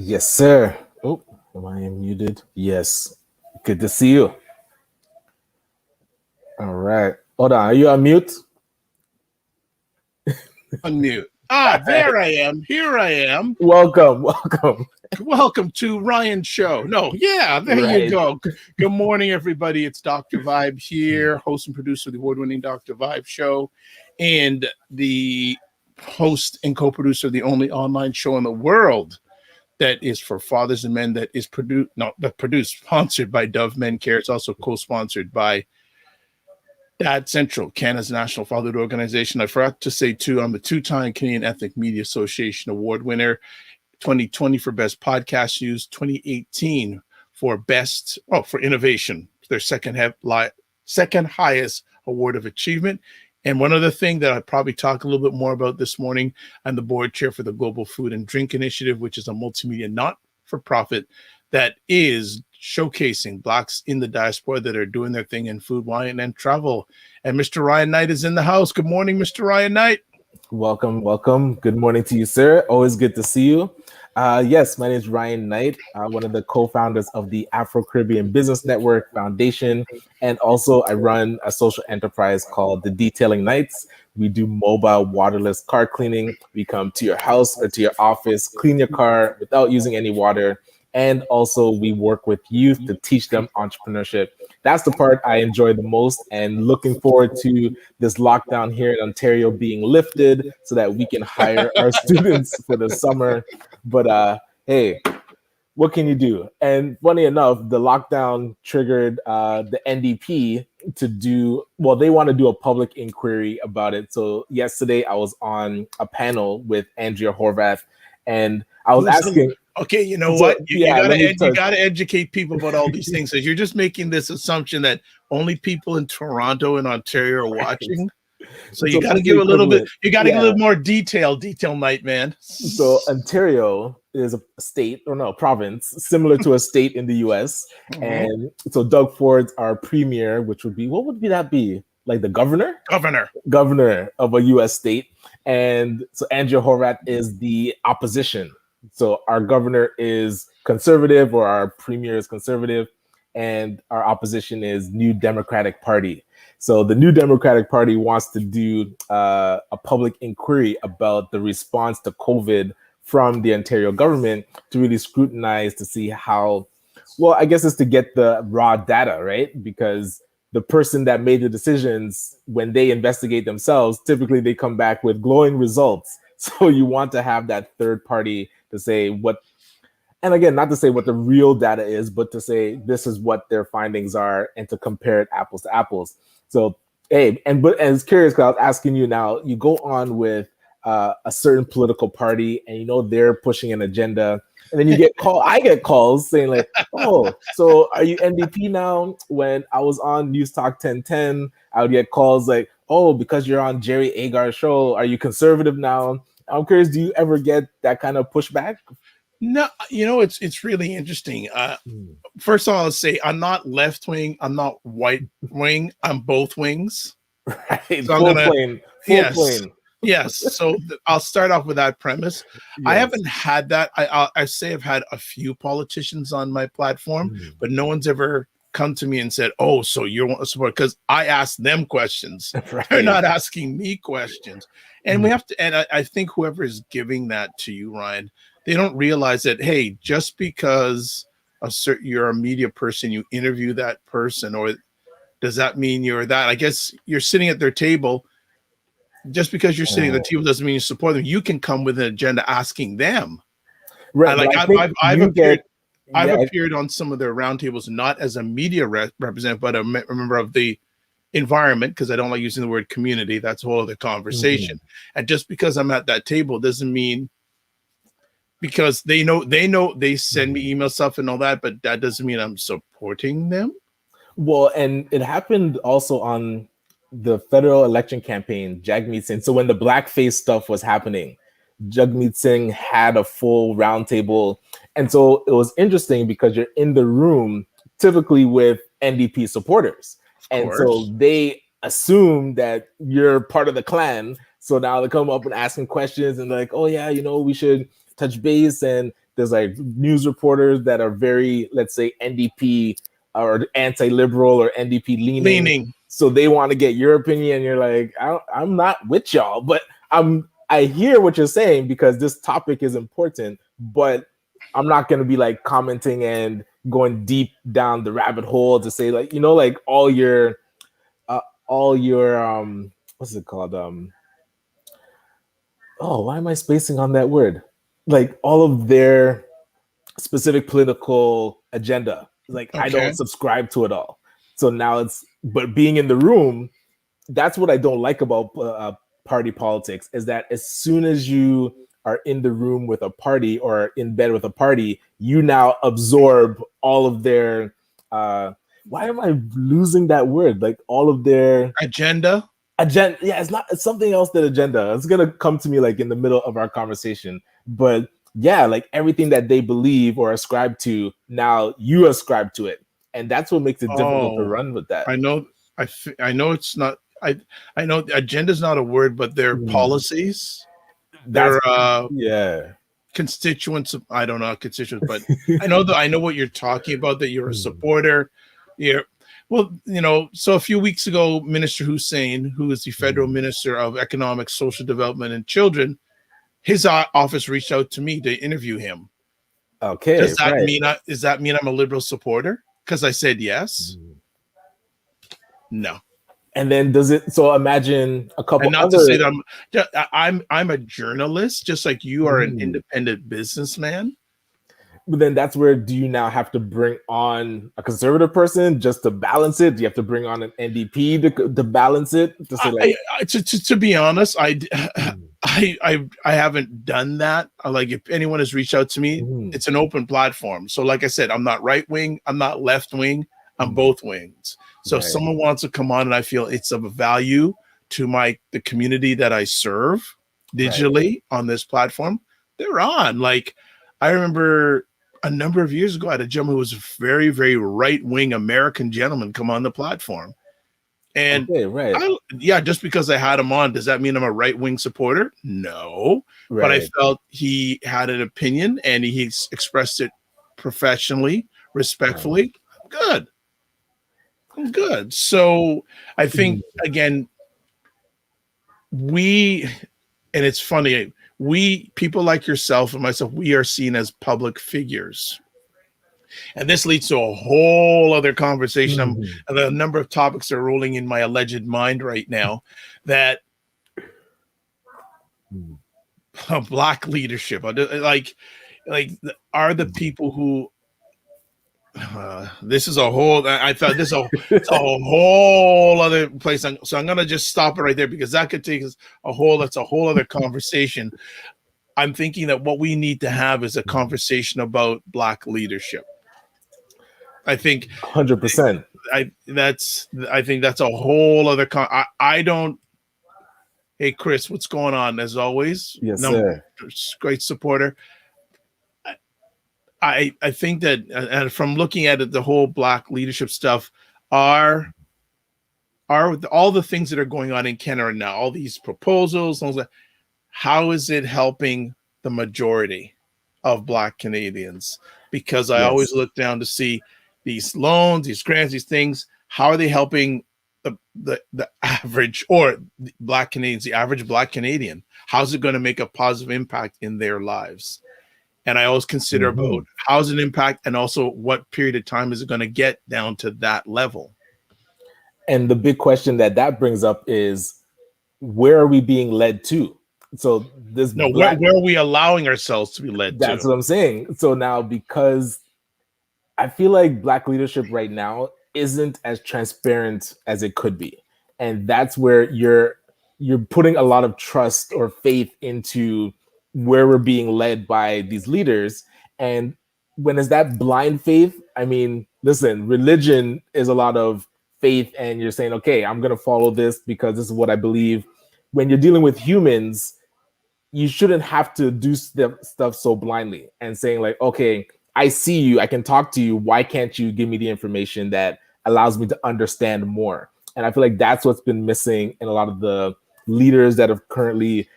Yes, sir. Oh, am I muted? Yes. Good to see you. All right. Hold on. Are you on mute? Unmute. There I am. Here I am. Welcome. Welcome. Welcome to Ryan's show. No, yeah, there you Right. go. Good morning, everybody. It's Dr. Vibe here, host and producer of the award-winning Dr. Vibe show, and the host and co-producer of the only online show in the world that is for fathers and men that is sponsored by Dove Men Care. It's also co-sponsored by Dad Central, Canada's national fatherhood organization. I forgot to say, too, I'm a two-time Canadian Ethnic Media Association award winner, 2020 for Best Podcast News, 2018 for for Innovation, their second highest award of achievement. And one other thing that I'll probably talk a little bit more about this morning, I'm the board chair for the Global Food and Drink Initiative, which is a multimedia not-for-profit that is showcasing Blacks in the diaspora that are doing their thing in food, wine, and travel. And Mr. Ryan Knight is in the house. Good morning, Mr. Ryan Knight. Welcome. Welcome. Good morning to you, sir. Always good to see you. Yes, my name is Ryan Knight, one of the co-founders of the Afro-Caribbean Business Network Foundation. And also I run a social enterprise called the Detailing Knights. We do mobile waterless car cleaning. We come to your house or to your office, clean your car without using any water. And also we work with youth to teach them entrepreneurship. That's the part I enjoy the most, and looking forward to this lockdown here in Ontario being lifted so that we can hire our students for the summer. But hey, what can you do? And funny enough, the lockdown triggered the NDP to they want to do a public inquiry about it. So yesterday I was on a panel with Andrea Horvath, and I was asking... Okay, you know what? You gotta educate people about all these things. So you're just making this assumption that only people in Toronto and Ontario are watching. So you got to give a little bit. You got to give a little more detail, Night Man. So Ontario is a state, or no, province, similar to a state in the U.S. Mm-hmm. And so Doug Ford's our premier, which would be, what would that be? Like the governor of a U.S. state. And so Andrea Horvath is the opposition. So our governor is conservative, or our premier is conservative, and our opposition is New Democratic Party. So the New Democratic Party wants to do a public inquiry about the response to COVID from the Ontario government to really scrutinize to see how, well, I guess it's to get the raw data, right? Because the person that made the decisions, when they investigate themselves, typically they come back with glowing results. So you want to have that third party to say what, and again, not to say what the real data is, but to say this is what their findings are and to compare it apples to apples. So, hey, and it's curious because I was asking you now, you go on with a certain political party and they're pushing an agenda, and then you get I get calls saying like, oh, so are you NDP now? When I was on News Talk 1010, I would get calls like, oh, because you're on Jerry Agar's show, are you conservative now? I'm curious, do you ever get that kind of pushback? No, it's really interesting. First of all, I'll say I'm not left wing, I'm not right wing, I'm both wings. Right, so full plane. Yes. So I'll start off with that premise. Yes. I haven't had that. I say I've had a few politicians on my platform, but no one's ever come to me and said, oh, so you want to support, because I ask them questions. Right. They're not asking me questions. And we have to, and I think whoever is giving that to you, Ryan, they don't realize that, hey, just because you're a media person, you interview that person, or does that mean you're that? I guess you're sitting at their table. Just because you're sitting at the table doesn't mean you support them. You can come with an agenda asking them. Right. I've appeared on some of their roundtables, not as a media representative, but a member of the environment, because I don't like using the word community. That's a whole other conversation. Mm-hmm. And just because I'm at that table doesn't mean, because they send me email stuff and all that, but that doesn't mean I'm supporting them. Well, and it happened also on the federal election campaign, Jagmeet Singh. So when the Blackface stuff was happening, Jagmeet Singh had a full roundtable. And so it was interesting because you're in the room typically with NDP supporters. And so they assume that you're part of the clan. So now they come up and asking questions and like, oh yeah, we should touch base and there's like news reporters that are very, let's say, NDP or anti-liberal or NDP leaning. So they want to get your opinion. You're like, I'm not with y'all, but I hear what you're saying because this topic is important, but I'm not going to be like commenting and going deep down the rabbit hole to say like, like all your what's it called? Why am I spacing on that word? Like all of their specific political agenda. Like I don't subscribe to it all. So now but being in the room, that's what I don't like about party politics is that as soon as you are in the room with a party or in bed with a party, you now absorb all of their why am I losing that word? Like all of their agenda. Yeah, it's something else than agenda. It's gonna come to me like in the middle of our conversation. But yeah, like everything that they believe or ascribe to, now you ascribe to it. And that's what makes it difficult to run with that. I know it's not I know agenda is not a word, but their policies. Their constituents, I don't know constituents, but I know what you're talking about, that you're a supporter. So a few weeks ago, Minister Hussein, who is the federal minister of economic, social development, and children, his office reached out to me to interview him. Okay. Does that mean I'm a liberal supporter? Because I said yes. No. And then so imagine a couple. And not to say that I'm a journalist, just like you are an independent businessman. But then that's where, do you now have to bring on a conservative person just to balance it? Do you have to bring on an NDP to balance it? To say like, to be honest, I haven't done that. Like if anyone has reached out to me, it's an open platform. So like I said, I'm not right wing, I'm not left wing, I'm both wings. So if someone wants to come on and I feel it's of value to the community that I serve digitally on this platform, they're on. Like I remember a number of years ago, I had a gentleman who was a very, very right-wing American gentleman come on the platform. And just because I had him on, does that mean I'm a right-wing supporter? No. But I felt he had an opinion and he expressed it professionally, respectfully. I'm good. So I think, again, and it's funny, people like yourself and myself, we are seen as public figures. And this leads to a whole other conversation. The number of topics are rolling in my alleged mind right now that Black leadership, like are the people who this is a whole. I thought this is a whole other place. So I'm gonna just stop it right there because that could take us that's a whole other conversation. I'm thinking that what we need to have is a conversation about Black leadership. I think 100%. I think that's a whole other. I don't. Hey Chris, what's going on? As always, yes, sir. Great supporter. I think that, and from looking at it, the whole Black leadership stuff are all the things that are going on in Canada now, all these proposals, how is it helping the majority of Black Canadians? Because I always look down to see these loans, these grants, these things, how are they helping the average or Black Canadians, the average Black Canadian? How's it going to make a positive impact in their lives? And I always consider about how's it impact and also what period of time is it going to get down to that level? And the big question that brings up is, where are we being led to? So where are we allowing ourselves to be led to? That's what I'm saying. So now, because I feel like Black leadership right now isn't as transparent as it could be. And that's where you're putting a lot of trust or faith into where we're being led by these leaders. And when is that blind faith? I mean, listen, religion is a lot of faith and you're saying, okay, I'm going to follow this because this is what I believe. When you're dealing with humans, you shouldn't have to do stuff so blindly and saying like, okay, I see you, I can talk to you. Why can't you give me the information that allows me to understand more? And I feel like that's what's been missing in a lot of the leaders that have currently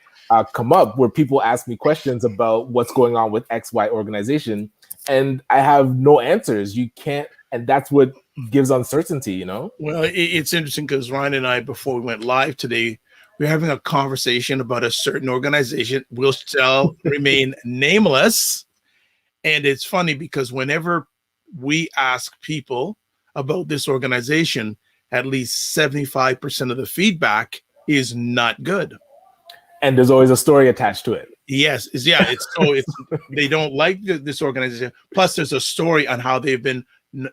come up where people ask me questions about what's going on with XY organization, and I have no answers. You can't, and that's what gives uncertainty, you know? Well, it's interesting because Ryan and I, before we went live today, we we're having a conversation about a certain organization. We'll shall remain nameless. And it's funny because whenever we ask people about this organization, at least 75% of the feedback is not good. And there's always a story attached to it. Yes, it's they don't like this organization. Plus, there's a story on how they've been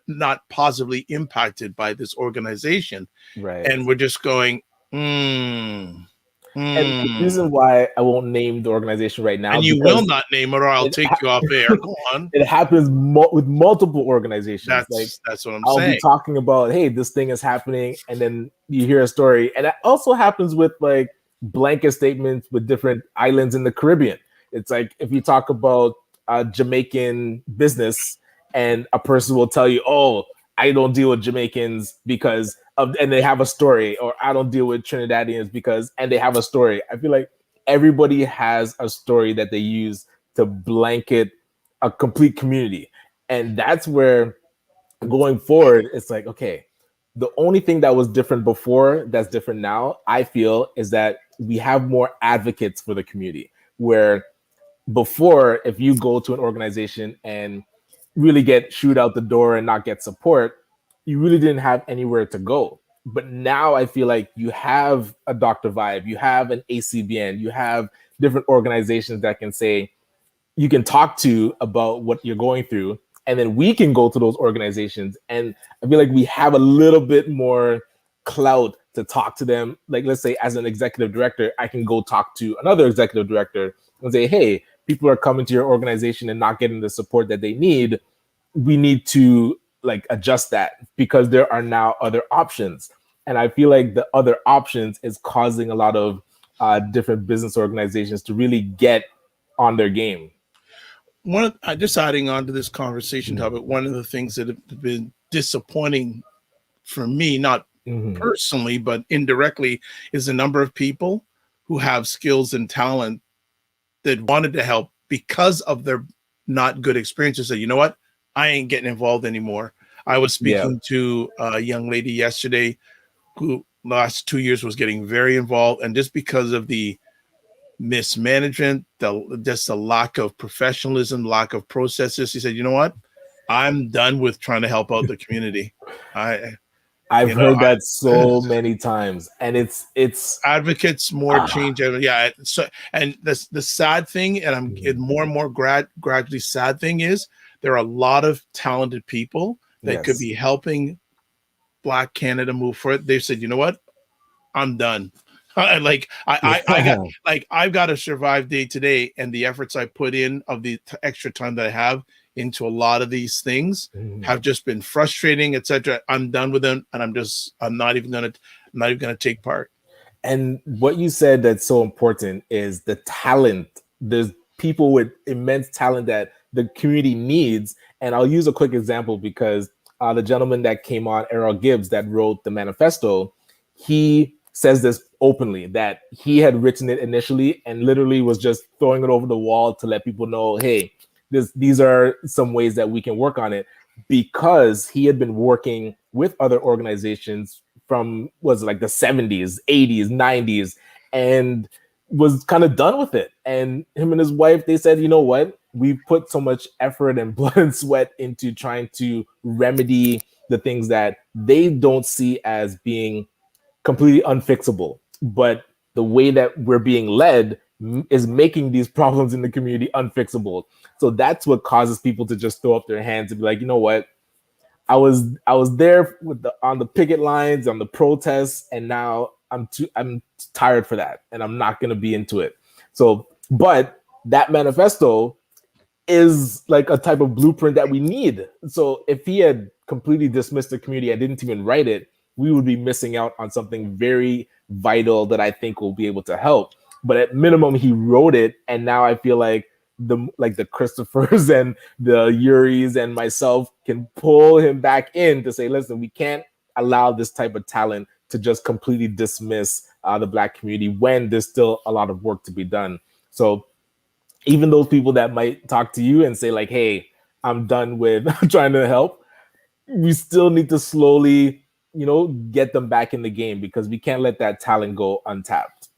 not positively impacted by this organization, Right. and we're just going. And the reason why I won't name the organization right now, and you will not name it, or I'll take you off air. Go on. It happens with multiple organizations. That's what I'll saying. be talking about, hey, this thing is happening, and then you hear a story, and that also happens with like blanket statements with different islands in the Caribbean. It's like if you talk about Jamaican business, and a person will tell you, "Oh, I don't deal with Jamaicans because of," and they have a story, or "I don't deal with Trinidadians because," and they have a story. I feel like everybody has a story that they use to blanket a complete community, and that's where going forward, it's like, okay, the only thing that was different before that's different now, I feel, is that we have more advocates for the community. Where before, if you go to an organization and really get shooed out the door and not get support, you really didn't have anywhere to go. But now I feel like you have a Dr. Vibe, you have an ACBN, you have different organizations that can say, you can talk to about what you're going through, and then we can go to those organizations. And I feel like we have a little bit more clout to talk to them. Like, let's say as an executive director, I can go talk to another executive director and say, hey, people are coming to your organization and not getting the support that they need. We need to like adjust that because there are now other options. And I feel like the other options is causing a lot of different business organizations to really get on their game. Just adding on to this conversation topic, one of the things that have been disappointing for me, not personally, but indirectly, is the number of people who have skills and talent that wanted to help because of their not good experiences. That, you know what, I ain't getting involved anymore. I was speaking to a young lady yesterday who last 2 years was getting very involved, and just because of the mismanagement, just the lack of professionalism, lack of processes, he said, you know what, I'm done with trying to help out the community. I've heard that so many times, and it's advocates more change. Yeah. So, and the sad thing, and I'm more and more gradually sad thing is there are a lot of talented people that could be helping Black Canada move forward. They said, you know what, I'm done. I've got to survive day to day, and the efforts I put in of the extra time that I have into a lot of these things have just been frustrating, etc. I'm done with them, and I'm not even gonna take part. And what you said that's so important is the talent. There's people with immense talent that the community needs. And I'll use a quick example because the gentleman that came on, Errol Gibbs, that wrote the manifesto, he says this openly, that he had written it initially and literally was just throwing it over the wall to let people know, hey, these are some ways that we can work on it, because he had been working with other organizations from was like the 70s, 80s, 90s, and was kind of done with it. And him and his wife, they said, you know what? We put so much effort and blood and sweat into trying to remedy the things that they don't see as being completely unfixable. But the way that we're being led is making these problems in the community unfixable. So that's what causes people to just throw up their hands and be like, you know what? I was there on the picket lines, on the protests, and now I'm tired for that, and I'm not going to be into it. So, but that manifesto is like a type of blueprint that we need. So if he had completely dismissed the community and didn't even write it, we would be missing out on something very vital that I think will be able to help. But at minimum, he wrote it, and now I feel like the Christophers and the Uris and myself can pull him back in to say, listen, we can't allow this type of talent to just completely dismiss the Black community when there's still a lot of work to be done. So even those people that might talk to you and say like, hey, I'm done with trying to help, we still need to slowly, get them back in the game, because we can't let that talent go untapped.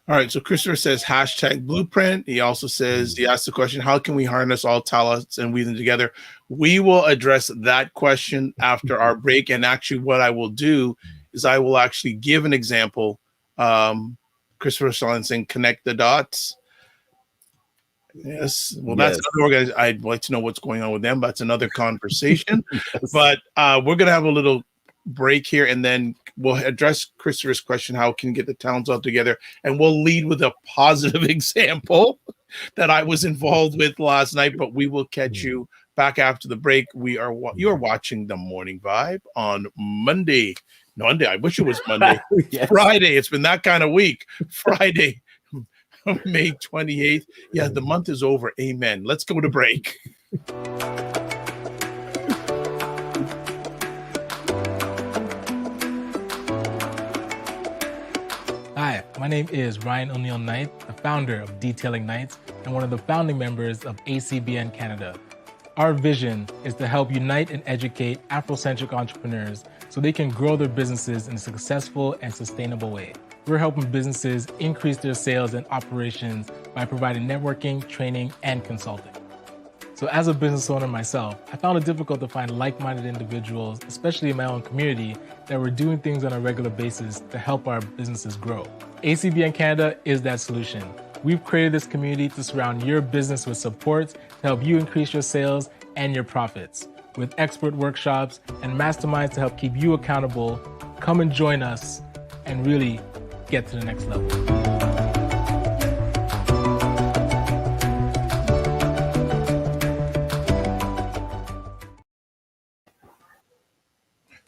All right, so Christopher says hashtag blueprint. He also says, he asked the question, how can we harness all talents and weave them together? We will address that question after our break. And actually what I will do is I will actually give an example. Christopher saying connect the dots. Yes. Well, that's another organization. I'd like to know what's going on with them, but it's another conversation. Yes. But we're going to have a little break here, and then we'll address Christopher's question, how can you get the talents all together? And we'll lead with a positive example that I was involved with last night, but we will catch you back after the break. You're watching The Morning Vibe on Monday. Monday. I wish it was Monday. Yes. Friday. It's been that kind of week. Friday. May 28th. Yeah, the month is over. Amen. Let's go to break. Hi, my name is Ryan Oneil Knight, the founder of Detailing Knights and one of the founding members of ACBN Canada. Our vision is to help unite and educate Afrocentric entrepreneurs so they can grow their businesses in a successful and sustainable way. We're helping businesses increase their sales and operations by providing networking, training, and consulting. So as a business owner myself, I found it difficult to find like-minded individuals, especially in my own community, that were doing things on a regular basis to help our businesses grow. ACBN Canada is that solution. We've created this community to surround your business with support to help you increase your sales and your profits. With expert workshops and masterminds to help keep you accountable, come and join us and really get to the next level.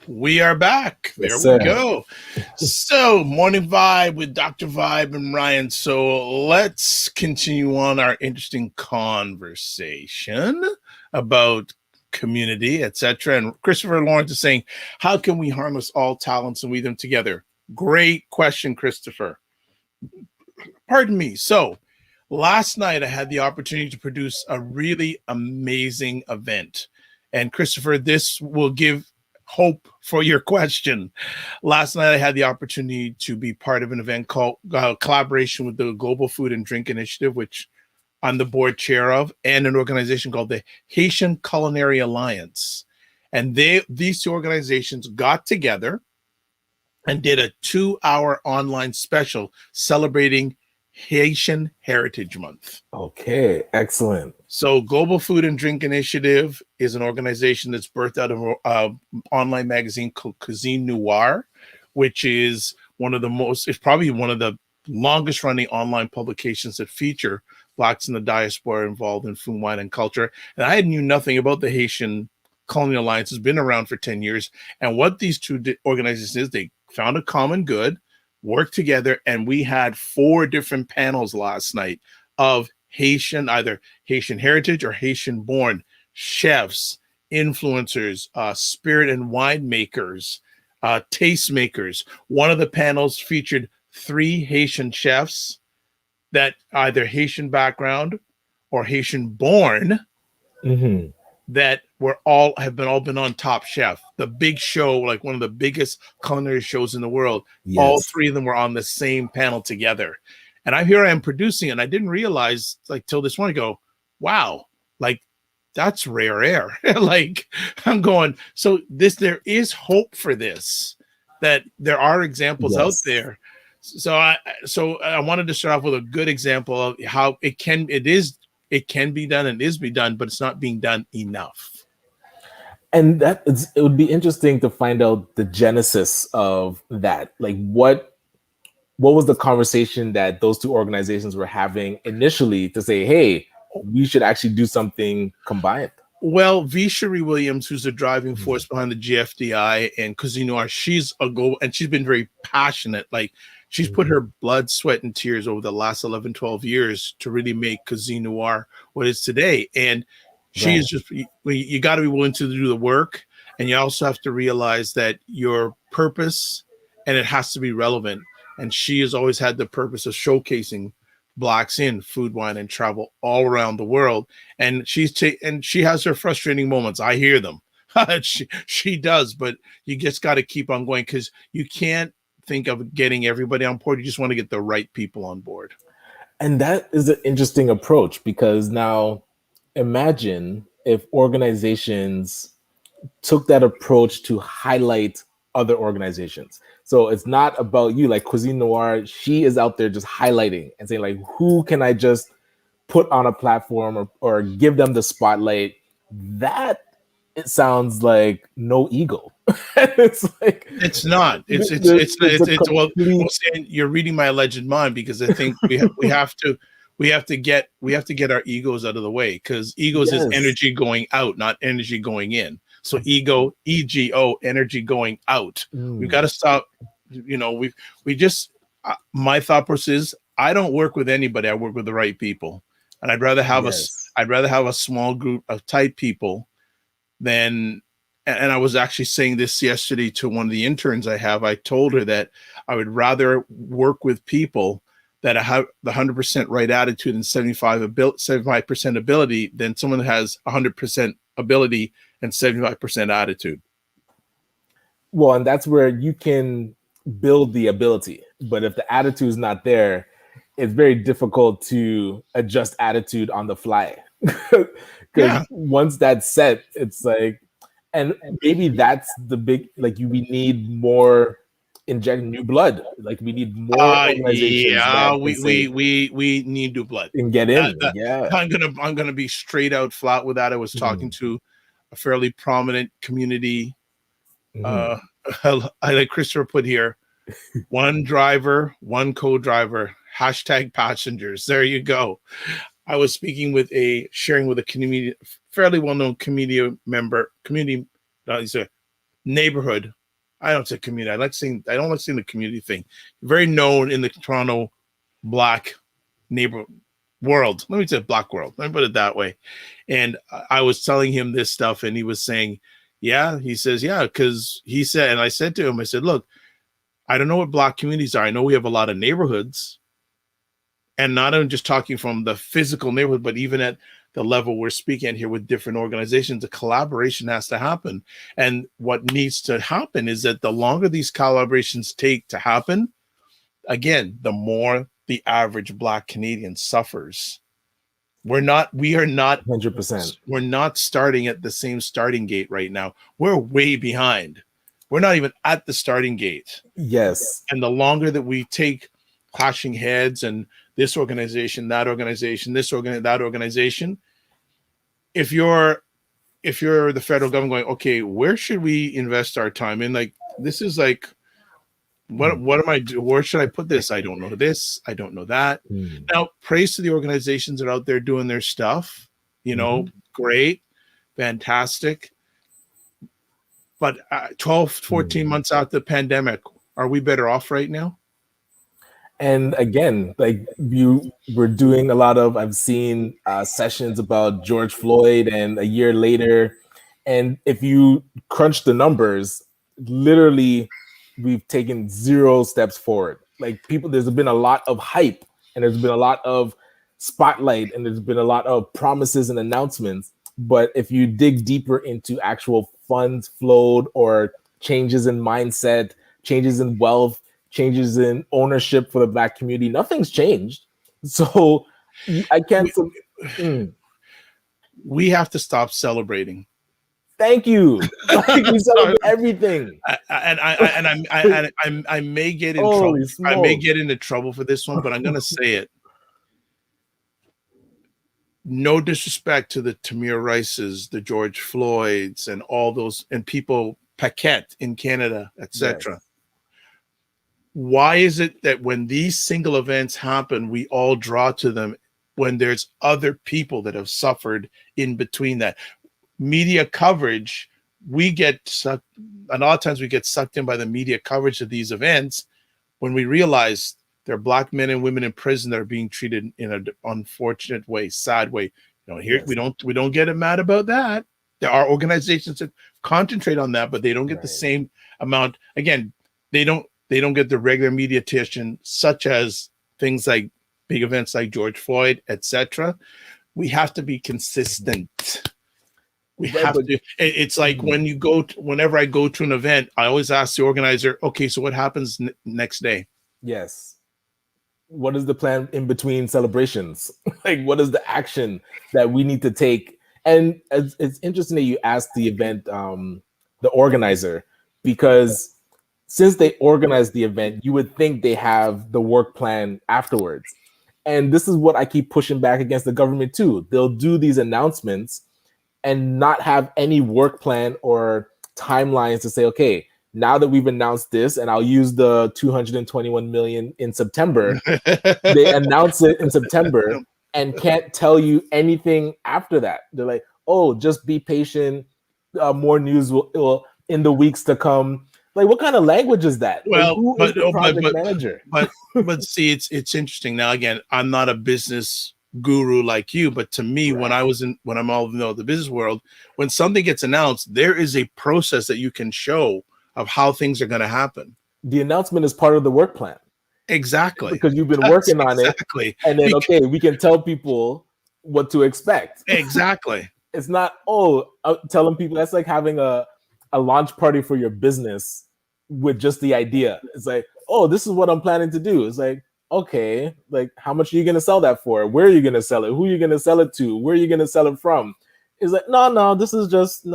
We are back. There we go. So, Morning Vibe with Dr. Vibe and Ryan. So, let's continue on our interesting conversation about community, etc. And Christopher Lawrence is saying, how can we harness all talents and weave them together? Great question, Christopher. Pardon me. So, last night I had the opportunity to produce a really amazing event. And Christopher, this will give hope for your question. Last night I had the opportunity to be part of an event called collaboration with the Global Food and Drink Initiative, which I'm the board chair of, and an organization called the Haitian Culinary Alliance. And these two organizations got together and did a 2-hour online special celebrating Haitian Heritage Month. Okay, excellent. So Global Food and Drink Initiative is an organization that's birthed out of an online magazine called Cuisine Noire, which is it's probably one of the longest running online publications that feature Blacks in the diaspora involved in food, wine, and culture. And I knew nothing about the Haitian Culinary Alliance. It's been around for 10 years. And what these two organizations is, they found a common good, worked together, and we had 4 different panels last night of Haitian, either Haitian heritage or Haitian born chefs, influencers, spirit and wine makers, taste makers. One of the panels featured 3 Haitian chefs that either Haitian background or Haitian born, that have been on Top Chef, the big show, like one of the biggest culinary shows in the world. Yes. All 3 of them were on the same panel together. And I am producing it, and I didn't realize, like, till this one, I go, wow, like, that's rare air. Like, I'm going, so there is hope for this, that there are examples out there. So I wanted to start off with a good example of how it can be done and is be done, but it's not being done enough. And it would be interesting to find out the genesis of that. Like, what was the conversation that those two organizations were having initially to say, hey, we should actually do something combined? Well, Fieri Williams, who's the driving force behind the GFDI and Cuisine Noire, she's been very passionate. Like, she's put her blood, sweat, and tears over the last 11, 12 years to really make Cuisine Noire what it is today. And she is just, you got to be willing to do the work. And you also have to realize that your purpose, and it has to be relevant. and she has always had the purpose of showcasing Blacks in food, wine, and travel all around the world. And she has her frustrating moments. I hear them. she does, but you just got to keep on going, because you can't think of getting everybody on board. You just want to get the right people on board. And that is an interesting approach, because now imagine if organizations took that approach to highlight other organizations. So it's not about you, like Cuisine Noire. She is out there just highlighting and saying, like, who can I just put on a platform or give them the spotlight? That, it sounds like no ego. It's like, it's not. It's well, you're reading my alleged mind, because I think we have to get our egos out of the way, because egos is energy going out, not energy going in. So ego, EGO, energy going out. We've got to stop. We just, my thought process is, I don't work with anybody. I work with the right people, and I'd rather have a small group of tight people than. And I was actually saying this yesterday to one of the interns I have. I told her that I would rather work with people that have the 100% right attitude and 75% ability than someone that has 100% ability and 75% attitude. Well, and that's where you can build the ability. But if the attitude is not there, it's very difficult to adjust attitude on the fly. Because once that's set, it's like, and maybe that's the big, like, we need more, inject new blood. Like, we need more organizations. Yeah, we need new blood and get in. I'm gonna be straight out flat with that. I was talking to a fairly prominent community. I like Christopher put here, one driver, one co-driver, #passengers. There you go. I was sharing with a community, fairly well-known community member, neighborhood. I don't say community. I don't like saying the community thing. Very known in the Toronto Black neighbor world. Let me say Black world. Let me put it that way. And I was telling him this stuff, and he was saying, yeah. He says, yeah, because he said, and I said to him, I said, look, I don't know what Black communities are. I know we have a lot of neighborhoods. And not only just talking from the physical neighborhood, but even at the level we're speaking at here with different organizations, the collaboration has to happen. And what needs to happen is that the longer these collaborations take to happen, again, the more the average Black Canadian suffers. We are not 100%. We're not starting at the same starting gate right now. We're way behind. We're not even at the starting gate. Yes. And the longer that we take clashing heads and this organization, that organization, that organization. If you're the federal government going, okay, where should we invest our time in? Like, this is like, what am I doing? Where should I put this? I don't know this. I don't know that. Now, praise to the organizations that are out there doing their stuff. Great, fantastic. But 12, 14 months out the pandemic, are we better off right now? And again, like, you were doing a lot of, I've seen sessions about George Floyd, and a year later, and if you crunch the numbers, literally we've taken 0 steps forward. Like, there's been a lot of hype, and there's been a lot of spotlight, and there's been a lot of promises and announcements. But if you dig deeper into actual funds flowed, or changes in mindset, changes in wealth, changes in ownership for the Black community, nothing's changed. So I can't. We have to stop celebrating. Thank you. We celebrate everything. I may get in trouble. I may get into trouble for this one, but I'm going to say it. No disrespect to the Tamir Rices, the George Floyds, and all those, and people, Paquette in Canada, etc. Yes. Why is it that when these single events happen, we all draw to them when there's other people that have suffered in between that? Media coverage, we get sucked, and a lot of times we get sucked in by the media coverage of these events when we realize there are Black men and women in prison that are being treated in an unfortunate way, sad way. Here we don't get mad about that. There are organizations that concentrate on that, but they don't get the same amount. Again, they don't. They don't get the regular media attention, such as things like big events like George Floyd, etc. We have to be consistent. We have to. It's like when you go, whenever I go to an event, I always ask the organizer, okay, so what happens next day? Yes. What is the plan in between celebrations? Like, what is the action that we need to take? And it's interesting that you asked the event, the organizer, because since they organized the event, you would think they have the work plan afterwards. And this is what I keep pushing back against the government too. They'll do these announcements and not have any work plan or timelines to say, okay, now that we've announced this, and I'll use the 221 million in September, they announce it in September and can't tell you anything after that. They're like, oh, just be patient. More news will in the weeks to come. Like, what kind of language is that? Well, like, who is the project manager? But see, it's interesting. Now, again, I'm not a business guru like you, but to me, when I'm all the business world, when something gets announced, there is a process that you can show of how things are going to happen. The announcement is part of the work plan. Exactly. Because you've been working on it. And then, okay, we can tell people what to expect. Exactly. It's not, telling people. That's like having a launch party for your business with just the idea. It's like, oh, this is what I'm planning to do. It's like, okay, like, how much are you going to sell that for? Where are you going to sell it? Who are you going to sell it to? Where are you going to sell it from? It's like, no, this is just,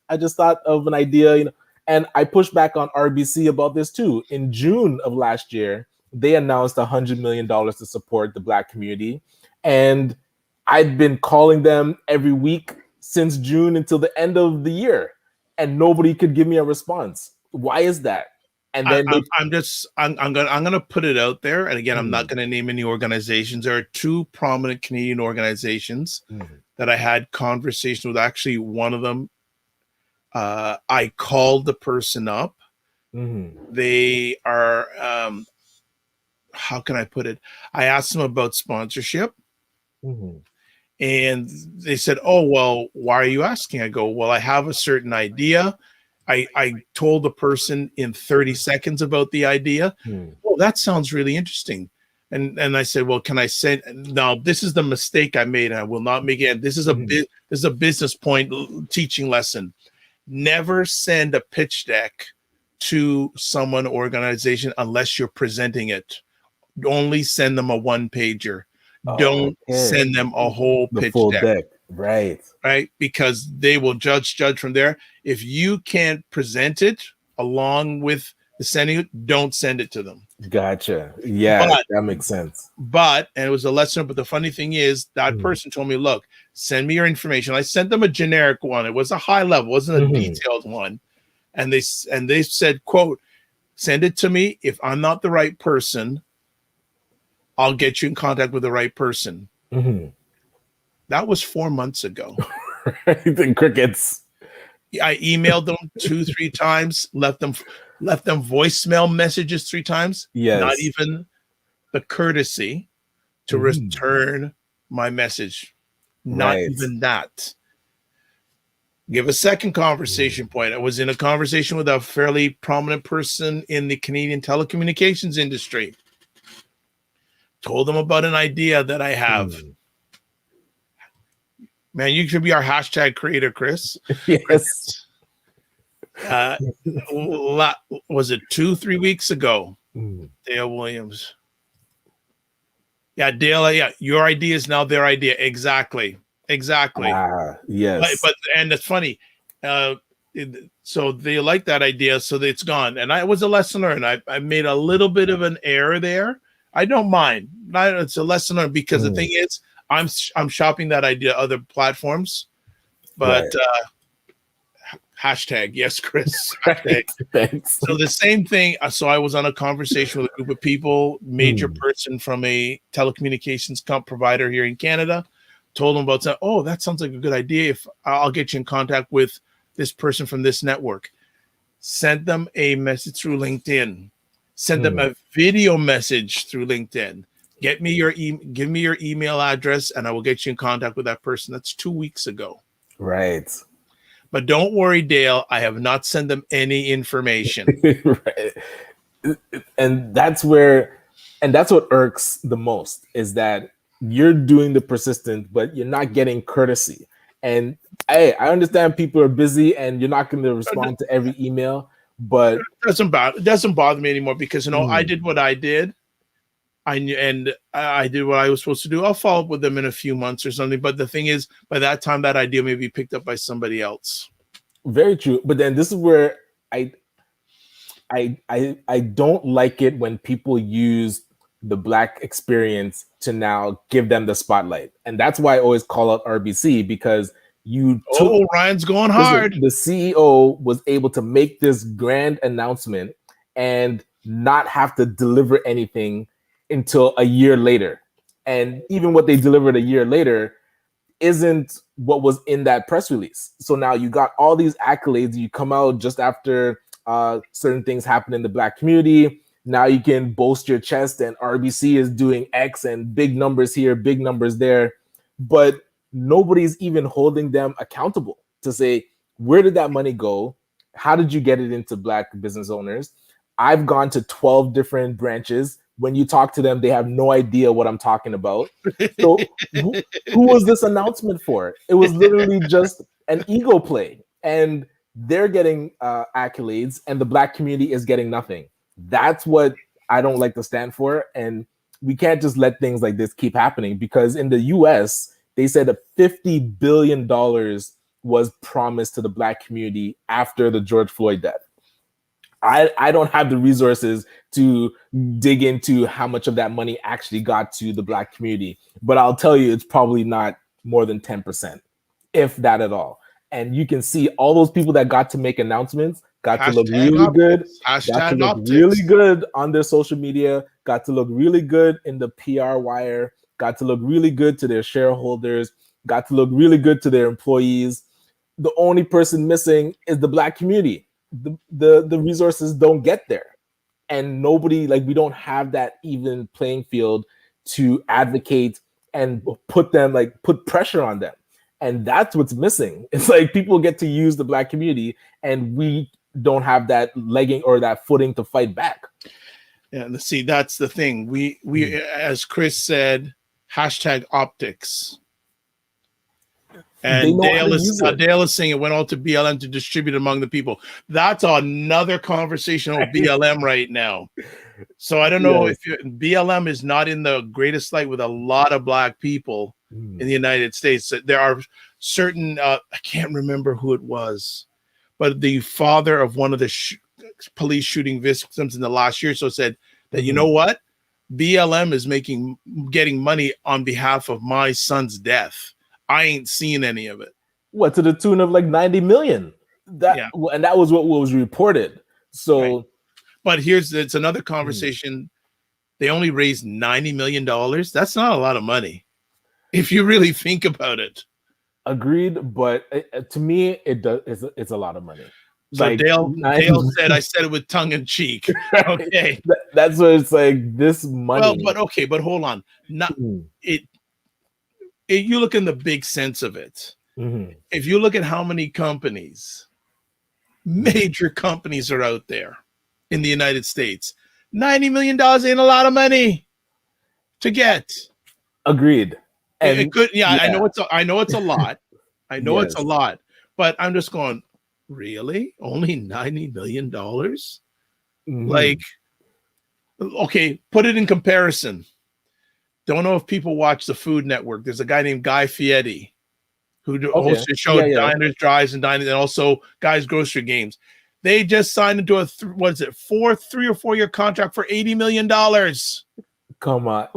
I just thought of an idea, And I pushed back on RBC about this too. In June of last year, they announced $100 million to support the Black community. And I'd been calling them every week since June until the end of the year, and nobody could give me a response. Why is that? And then I'm gonna put it out there. And again, I'm not gonna name any organizations. There are two prominent Canadian organizations that I had conversations with. Actually, one of them, I called the person up. They are, how can I put it? I asked them about sponsorship. And they said, oh, well, why are you asking? I go, well, I have a certain idea. I told the person in 30 seconds about the idea. Well, that sounds really interesting. And I said, well, can I send? Now, this is the mistake I made. And I will not make it. This is a business point teaching lesson. Never send a pitch deck to someone or organization unless you're presenting it. Only send them a one-pager. Don't send them a whole pitch deck. Right. Because they will judge from there. If you can't present it along with the sending it, don't send it to them. Gotcha. Yeah, that makes sense. And it was a lesson. But the funny thing is, that person told me, look, send me your information. I sent them a generic one. It was a high level, wasn't a detailed one. And they said, quote, send it to me. If I'm not the right person, I'll get you in contact with the right person. That was 4 months ago. The crickets. I emailed them 2-3 times, left them voicemail messages 3 times. Yes. Not even the courtesy to return my message. Not even that. Give a second conversation point. I was in a conversation with a fairly prominent person in the Canadian telecommunications industry. Told them about an idea that I have. Man, you should be our hashtag creator, Chris. Yes. Was it 2-3 weeks ago? Dale Williams. Yeah, Dale. Yeah, your idea is now their idea. Exactly. Yes. But and it's funny. So they like that idea, so it's gone. And I was a lesson learned. I made a little bit of an error there. I don't mind. It's a lesson learned because the thing is, I'm shopping that idea other platforms, but hashtag yes, Chris. Thanks. So the same thing. So I was on a conversation with a group of people, major person from a telecommunications provider here in Canada. Told them about that. Oh, that sounds like a good idea. If I'll get you in contact with this person from this network. Sent them a message through LinkedIn. Send them a video message through LinkedIn. Give me your email address, and I will get you in contact with that person. That's 2 weeks ago. Right. But don't worry, Dale. I have not sent them any information. Right. And that's what irks the most, is that you're doing the persistent, but you're not getting courtesy. And hey, I understand people are busy and you're not going to respond to every email, but it doesn't bother me anymore because I did what I did. I did what I was supposed to do. I'll follow up with them in a few months or something. But the thing is, by that time, that idea may be picked up by somebody else. Very true. But then this is where I don't like it when people use the Black experience to now give them the spotlight. And that's why I always call out RBC, because Ryan's going hard. The CEO was able to make this grand announcement and not have to deliver anything until a year later. And even what they delivered a year later isn't what was in that press release. So now you got all these accolades. You come out just after certain things happen in the Black community. Now you can boast your chest and RBC is doing X and big numbers here, big numbers there. But nobody's even holding them accountable to say, where did that money go? How did you get it into Black business owners? I've gone to 12 different branches. When you talk to them, they have no idea what I'm talking about. So who was this announcement for? It was literally just an ego play. And they're getting accolades and the Black community is getting nothing. That's what I don't like to stand for. And we can't just let things like this keep happening, because in the US, they said that $50 billion was promised to the Black community after the George Floyd death. I don't have the resources to dig into how much of that money actually got to the Black community, but I'll tell you, it's probably not more than 10%, if that at all. And you can see all those people that got to make announcements got to look really good, got to look really good on their social media, got to look really good in the PR wire, got to look really good to their shareholders, got to look really good to their employees. The only person missing is the Black community. The resources don't get there, and nobody, like, we don't have that even playing field to advocate and put pressure on them. And that's what's missing. It's like people get to use the Black community and we don't have that legging or that footing to fight back. Yeah, see, that's the thing. We as Chris said, hashtag optics. And Dale is saying it went all to BLM to distribute among the people. That's another conversation on BLM right now. So I don't know if BLM is not in the greatest light with a lot of Black people in the United States. There are certain, I can't remember who it was, but the father of one of the police shooting victims in the last year or so said that, you know what? BLM is getting money on behalf of my son's death. I ain't seen any of it. What, to the tune of like 90 million? And that was what was reported. So, but it's another conversation. They only raised $90 million. That's not a lot of money, if you really think about it. Agreed, but to me, it's a lot of money. So like, Dale said, I said it with tongue in cheek. Okay, that's what it's like. This money. Well, but hold on. You look in the big sense of it. If you look at how many companies, major companies are out there in the United States, $90 million ain't a lot of money to get. Agreed. And it could, I know it's a lot. I know it's a lot, but I'm just going, really? Only $90 million? Like, okay, put it in comparison. Don't know if people watch the Food Network. There's a guy named Guy Fieri who hosts a show, Diners, Drives, and Diners, and also Guy's Grocery Games. They just signed into a 3 or 4 year contract for $80 million. Come on,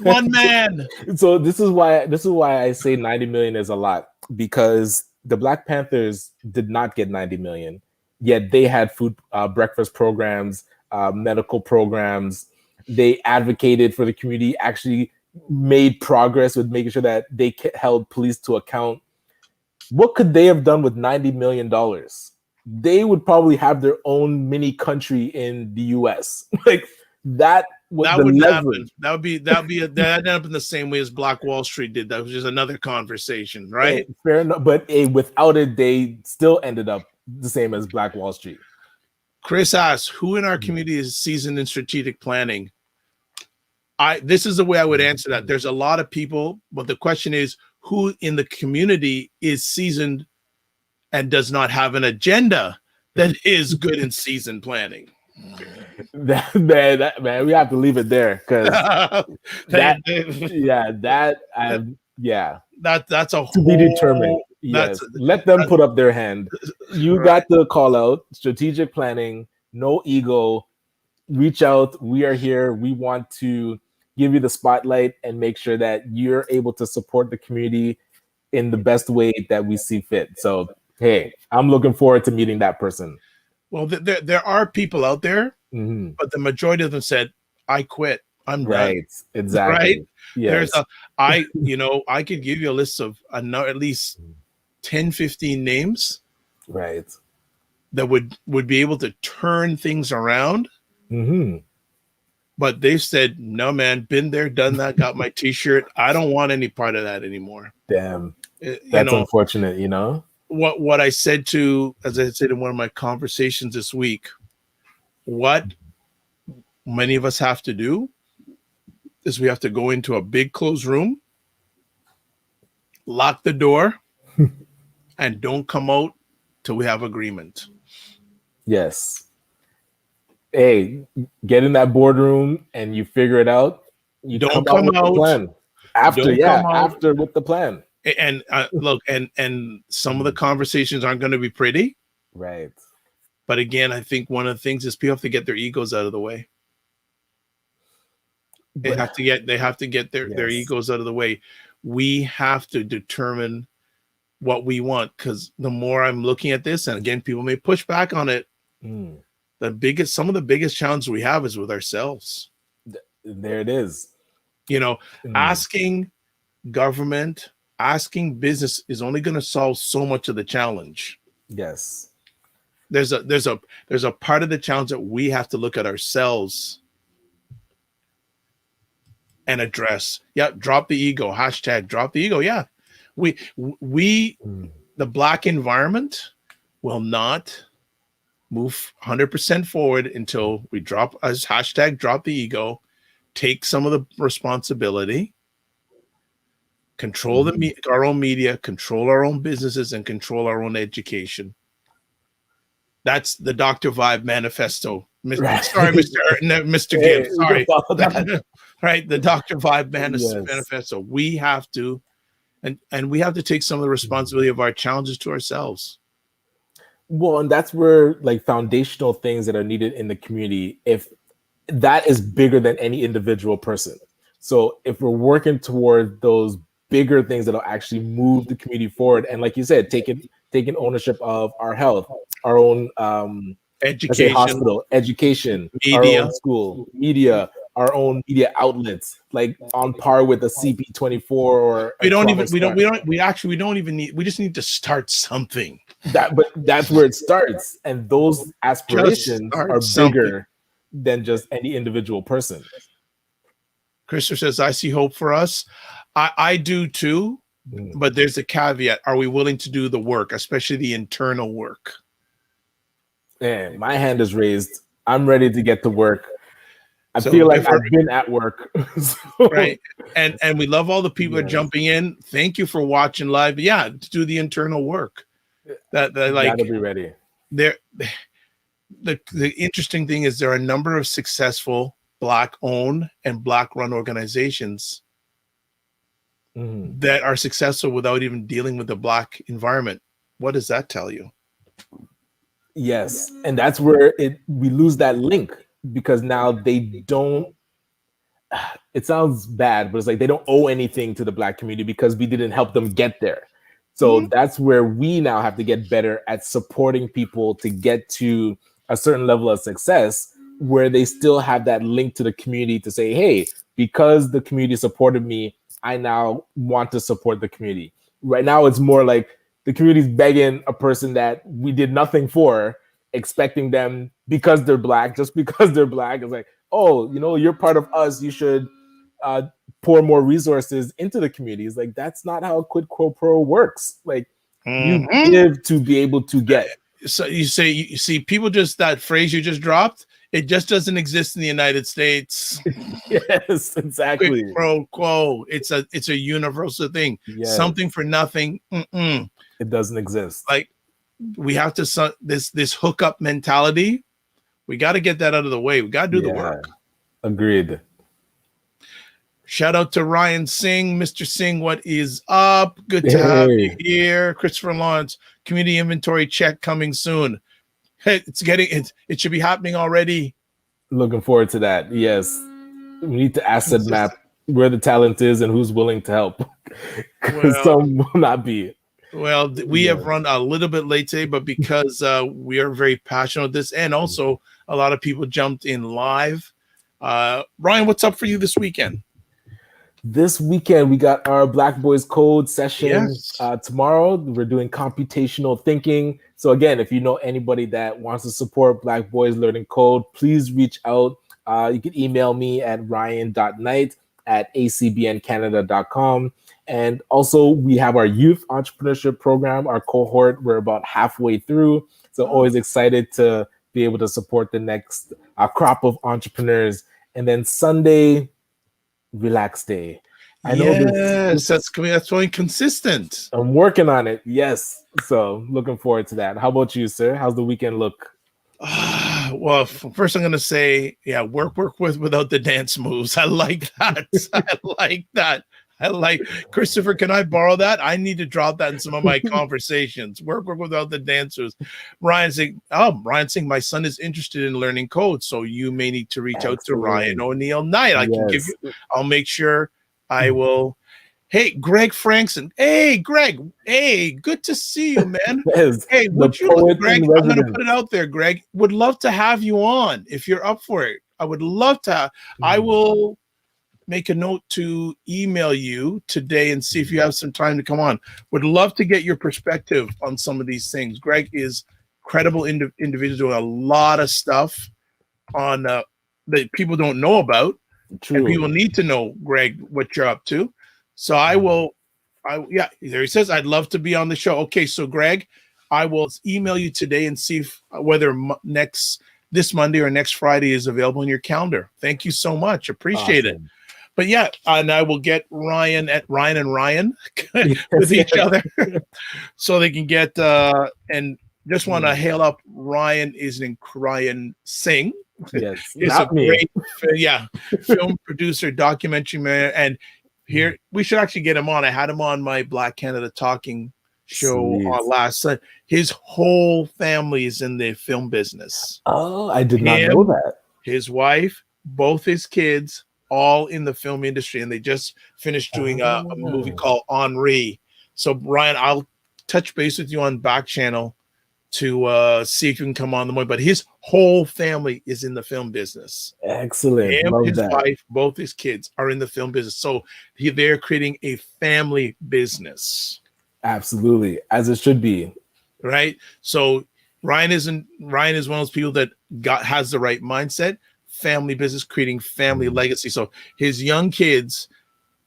one man. So this is why I say 90 million is a lot, because the Black Panthers did not get 90 million, yet they had food breakfast programs, medical programs. They advocated for the community, actually made progress with making sure that they held police to account. What could they have done with $90 million? They would probably have their own mini country in the US. Like that wouldn't happen. That'd end up in the same way as Black Wall Street did. That was just another conversation, right? Fair enough. But without it, they still ended up the same as Black Wall Street. Chris asks, who in our community is seasoned in strategic planning? This is the way I would answer that. There's a lot of people, but the question is, who in the community is seasoned and does not have an agenda that is good in seasoned planning? Man, we have to leave it there because that's a to be determined. Yes, let them put up their hand. You got the call out, strategic planning, no ego. Reach out. We are here. We want to give you the spotlight and make sure that you're able to support the community in the best way that we see fit. So, hey, I'm looking forward to meeting that person. Well, there are people out there, but the majority of them said, I quit. I'm right. done. Exactly. Right? Yes. I could give you a list of at least 10, 15 names. Right. That would be able to turn things around. But they've said, no, man, been there, done that, got my t-shirt. I don't want any part of that anymore. Damn. That's unfortunate, What I said as I said in one of my conversations this week, what many of us have to do is we have to go into a big closed room, lock the door, and don't come out till we have agreement. Yes. Hey, get in that boardroom and you figure it out. You don't come out with the plan. After with the plan. And look, and some of the conversations aren't going to be pretty. Right. But again, I think one of the things is people have to get their egos out of the way. They have to get their egos out of the way. We have to determine what we want, because the more I'm looking at this, and again, people may push back on it. Some of the biggest challenges we have is with ourselves. There it is. Asking government, asking business is only going to solve so much of the challenge. Yes. There's a part of the challenge that we have to look at ourselves and address. Yeah, drop the ego. # drop the ego. Yeah. We the Black environment will not move 100% forward until we drop as # drop the ego, take some of the responsibility, control our own media, control our own businesses, and control our own education. That's the Dr. Vibe manifesto. Right. Sorry, Mr. Gibbs. Sorry. Right. The Dr. Vibe manifesto. We have to, and we have to take some of the responsibility of our challenges to ourselves. Well, and that's where foundational things that are needed in the community, if that is bigger than any individual person. So if we're working toward those bigger things that'll actually move the community forward, and like you said, taking ownership of our health, our own education, hospital, education, media, our own school, media, our own media outlets, on par with a CP24 or we just need to start something. But that's where it starts, and those aspirations are bigger than just any individual person. Christopher says, I see hope for us. I do too, but there's a caveat. Are we willing to do the work, especially the internal work? Man, my hand is raised. I'm ready to get to work. I feel like I've been at work. Right. And we love all the people that are jumping in. Thank you for watching live. Yeah, to do the internal work. That gotta be ready. The interesting thing is there are a number of successful Black-owned and Black-run organizations that are successful without even dealing with the Black environment. What does that tell you? Yes, and that's where we lose that link, because now they don't. It sounds bad, but it's they don't owe anything to the Black community because we didn't help them get there. So that's where we now have to get better at supporting people to get to a certain level of success, where they still have that link to the community to say, hey, because the community supported me, I now want to support the community. Right now, it's more like the community's begging a person that we did nothing for, expecting them because they're Black, just because they're Black. It's oh, you're part of us. You should pour more resources into the community. It's that's not how quid pro quo works. You give to be able to get. So you see people just that phrase you just dropped. It just doesn't exist in the United States. Yes, exactly. Quid pro quo. It's a universal thing. Yes. Something for nothing. It doesn't exist. Like we have to this hookup mentality. We got to get that out of the way. We got to do the work. Agreed. Shout out to Ryan Singh. Mr. Singh, what is up? Good to have you here. Christopher Lawrence, community inventory check coming soon. Hey, it should be happening already. Looking forward to that. Yes. We need to asset map where the talent is and who's willing to help. Because some will not be. Well, we have run a little bit late today, but because we are very passionate about this, and also a lot of people jumped in live. Ryan, what's up for you this weekend? This weekend, we got our Black Boys Code session. Tomorrow, we're doing computational thinking. So again, if you know anybody that wants to support Black Boys Learning Code, please reach out. You can email me at ryan.knight@acbncanada.com. And also, we have our youth entrepreneurship program, our cohort. We're about halfway through. So always excited to be able to support the next crop of entrepreneurs. And then Sunday, relax day. I know that's going consistent. I'm working on it. Yes. So looking forward to that. How about you, sir? How's the weekend look? Well, first I'm going to say, work without the dance moves. I like that. I like Christopher. Can I borrow that? I need to drop that in some of my conversations. Work without the dancers. Ryan saying, my son is interested in learning code, so you may need to reach out to Ryan Oneil Knight. I can give you. I'll make sure I will. Hey, Greg Frankson. Hey, Greg. Hey, good to see you, man. Hey, would you look, Greg? I'm going to put it out there, Greg. Would love to have you on if you're up for it. I would love to. I will make a note to email you today and see if you have some time to come on. Would love to get your perspective on some of these things. Greg is credible individual doing a lot of stuff on that people don't know about. True. And people need to know, Greg, what you're up to. So there he says, I'd love to be on the show. Okay, so Greg, I will email you today and see whether this Monday or next Friday is available in your calendar. Thank you so much. Appreciate it. But and I will get Ryan at Ryan and Ryan with each other so they can get and just want to hail up Ryan Ryan Singh. Yes, he's a great film producer, documentary man, and here we should actually get him on. I had him on my Black Canada Talking show last Sunday. His whole family is in the film business. Oh, I did not know that. His wife, both his kids, all in the film industry, and they just finished doing a movie called Henri. So Ryan, I'll touch base with you on back channel to see if you can come on the morning. But his whole family is in the film business. Excellent. His wife, both his kids are in the film business. So they're creating a family business. Absolutely, as it should be. Right. So Ryan is one of those people that has the right mindset. Family business, creating family legacy. So his young kids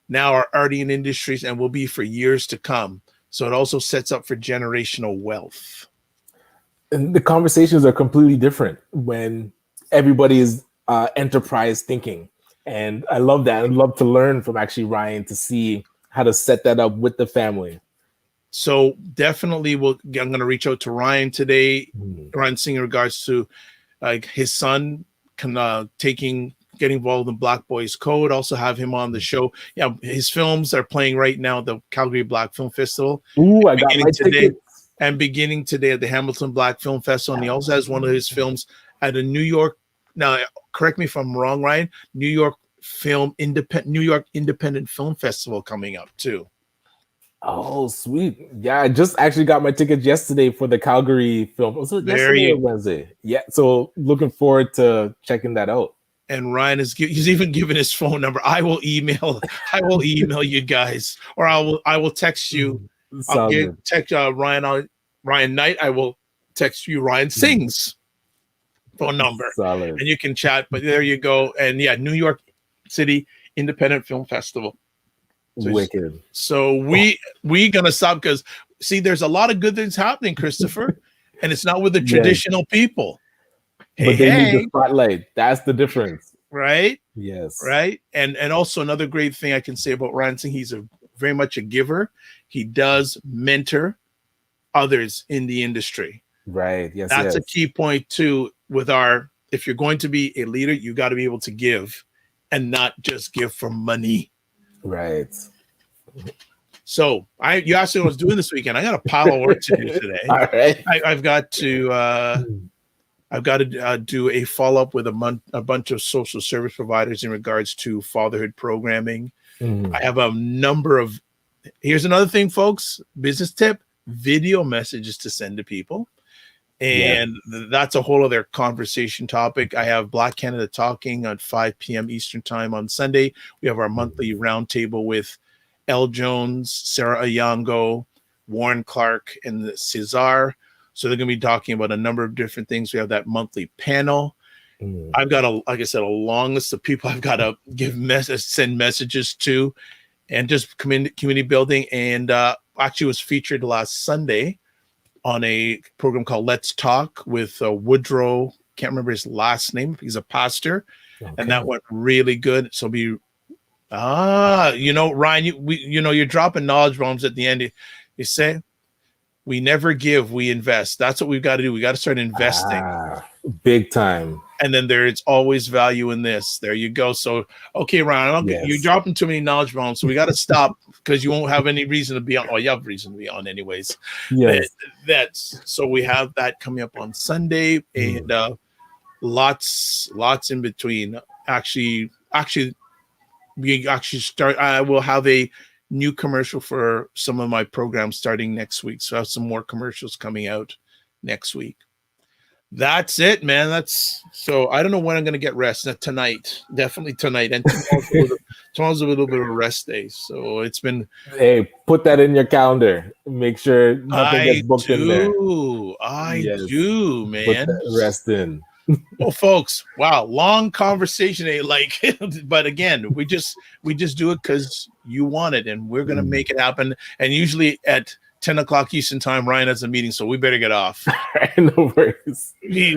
now are already in industries and will be for years to come. So it also sets up for generational wealth. And the conversations are completely different when everybody is enterprise thinking. And I love that. I'd love to learn from actually Ryan to see how to set that up with the family. So definitely I'm going to reach out to Ryan today. Ryan Singh in regards to his son getting involved in Black Boys Code. Also have him on the show. Yeah, his films are playing right now at the Calgary Black Film Festival. Ooh, I got my ticket. And beginning today at the Hamilton Black Film Festival. And he also has one of his films at a New York. Now, correct me if I'm wrong, Ryan. New York Independent Film Festival coming up too. Oh, sweet. Yeah, I just actually got my tickets yesterday for the Calgary film. Was it yesterday or Wednesday? Yeah, so looking forward to checking that out. And Ryan he's even given his phone number. I will email you guys, or I will text you. I'll text Ryan Knight. I will text you Ryan Singh's phone number. Solid. And you can chat. But there you go. And New York City Independent Film Festival. So, wicked. So we gonna stop because see, there's a lot of good things happening, Christopher. and it's not with the Yes. traditional people. But they need the spotlight. That's the difference. Right? Yes. Right. And also another great thing I can say about Ryan Singh, he's very much a giver. He does mentor others in the industry. Right. Yes. That's a key point too with if you're going to be a leader, you got to be able to give and not just give for money. Right. So you asked me what I was doing this weekend. I got a pile of work to do today. All right. I've got to do a follow-up with a bunch of social service providers in regards to fatherhood programming. I have a number of, here's another thing, folks, business tip, video messages to send to people. And that's a whole other conversation topic. I have Black Canada Talking on 5 p.m. Eastern time on Sunday. We have our monthly roundtable with Elle Jones, Sarah Ayango, Warren Clark, and Cesar. So they're going to be talking about a number of different things. We have that monthly panel. I've got like I said, a long list of people I've got to send messages to, and just community building. And actually was featured last Sunday on a program called Let's Talk with Woodrow. Can't remember his last name. He's a pastor, and that went really good. So Ryan, you're dropping knowledge bombs at the end. You say, we never give, we invest. That's what we've got to do. We got to start investing. Big time. And then there's always value in this. There you go. So, okay, Ryan, you're dropping too many knowledge bombs. So we got to stop because you won't have any reason to be on. Well, you have reason to be on anyways. Yes. So we have that coming up on Sunday, and lots in between. Actually, we actually start. I will have a new commercial for some of my programs starting next week. So I have some more commercials coming out next week. That's it, man. So I don't know when I'm going to get rest. Tonight, definitely tonight. And tomorrow's a little bit of a rest day. So it's been. Hey, put that in your calendar. Make sure nothing gets booked in there. I do, man. Put that rest in. Well, folks, wow, long conversation. But again, we just do it because you want it, and we're going to make it happen. And usually at 10 o'clock Eastern time, Ryan has a meeting, so we better get off. No worries. I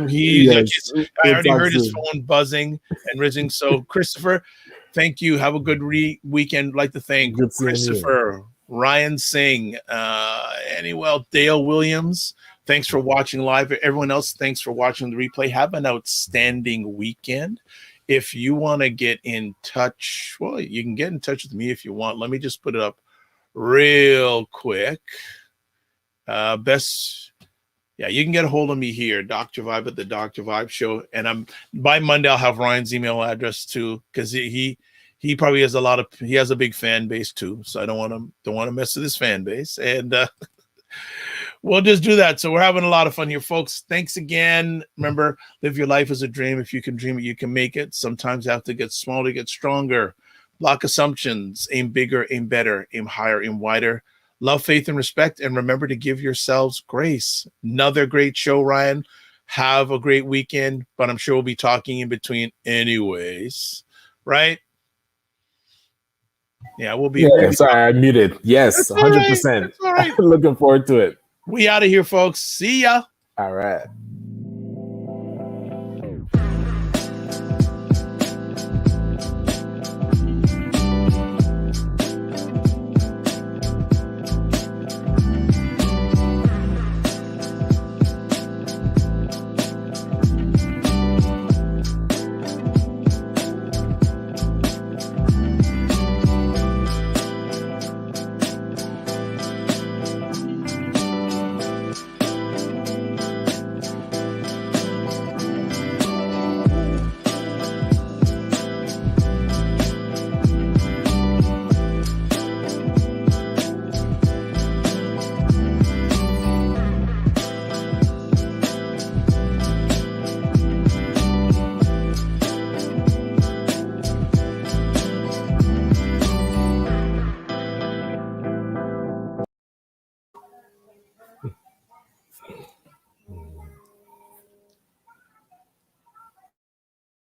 already heard his phone buzzing and rizzing. So, Christopher, thank you. Have a good weekend. I'd like to thank Christopher, Ryan Singh, Dale Williams. Thanks for watching live. Everyone else, thanks for watching the replay. Have an outstanding weekend. If you want to get in touch, well, you can get in touch with me if you want. Let me just put it up real quick. You can get a hold of me here, Dr. Vibe at the Dr. Vibe Show. And by Monday, I'll have Ryan's email address too, because he probably has he has a big fan base too. So I don't want to mess with his fan base. And we'll just do that. So we're having a lot of fun here, folks. Thanks again. Remember, live your life as a dream. If you can dream it, you can make it. Sometimes you have to get small to get stronger. Block assumptions. Aim bigger, aim better, aim higher, aim wider. Love, faith, and respect. And remember to give yourselves grace. Another great show, Ryan. Have a great weekend. But I'm sure we'll be talking in between anyways. Right? Yeah, we'll be. Sorry, I muted. Yes, 100%. All right. Looking forward to it. We out of here, folks. See ya. All right.